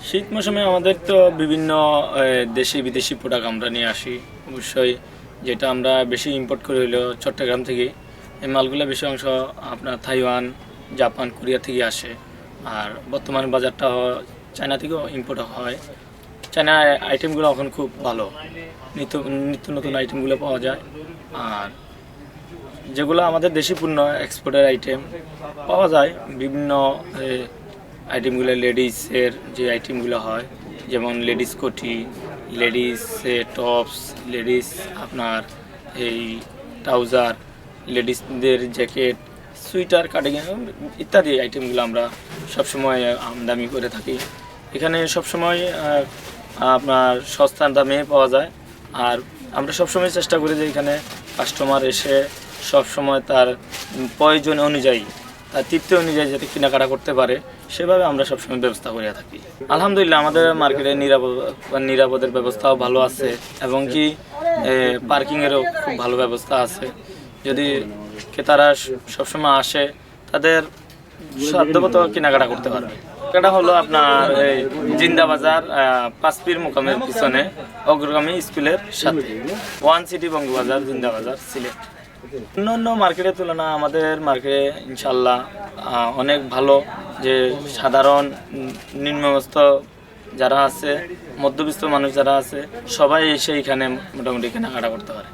শীত মৌসুমে আমাদের তো বিভিন্ন দেশি বিদেশি প্রোডাক্ট আমরা নিয়ে আসি অবশ্যই, যেটা আমরা বেশি ইম্পোর্ট করি হলো চট্টগ্রাম থেকে। এই মালগুলো বেশি অংশ আপনার তাইওয়ান, জাপান, কোরিয়া থেকে আসে। আর বর্তমানে বাজারটা চায়না থেকেও ইম্পোর্ট হয়। চায়না আইটেমগুলো এখন খুব ভালো, নিত্য নিত্য নতুন আইটেমগুলো পাওয়া যায়। আর যেগুলো আমাদের দেশি পণ্য এক্সপোর্টের আইটেম পাওয়া যায়, বিভিন্ন আইটেমগুলো লেডিসের যে আইটেমগুলো হয়, যেমন লেডিস কোটি, লেডিস টপস, লেডিস আপনার এই ট্রাউজার, লেডিসদের জ্যাকেট, সুইটার, কাটিং ইত্যাদি আইটেমগুলো আমরা সবসময় আমদানি করে থাকি। এখানে সবসময় আপনার সস্তার দামে পাওয়া যায়। আর আমরা সবসময় চেষ্টা করি যে এখানে কাস্টমার এসে সবসময় তার প্রয়োজন অনুযায়ী, তার তৃপ্তি অনুযায়ী যাতে কেনাকাটা করতে পারে, সেভাবে আমরা সবসময় ব্যবস্থা করে থাকি। আলহামদুলিল্লাহ, আমাদের মার্কেটে নিরাপদের ব্যবস্থাও ভালো আছে এবং কি পার্কিংয়েরও খুব ভালো ব্যবস্থা আছে। যদি ক্রেতারা সবসময় আসে, তাদের সাধ্যমতো কেনাকাটা করতে পারবে। এটা হলো আপনার জিন্দা বাজার 5 পীর মোকামের পিছনে অগ্রগামী স্কুলের সাথে, ওয়ান সিটি বঙ্গবাজার, জিন্দা বাজার, সিলেট। অন্যান্য মার্কেটের তুলনা আমাদের মার্কেটে ইনশাল্লাহ অনেক ভালো। যে সাধারণ নিম্নমস্ত যারা আছে, মধ্যবিত্ত মানুষ যারা আছে, সবাই এসে এখানে মোটামুটি কেনাকাটা করতে পারে।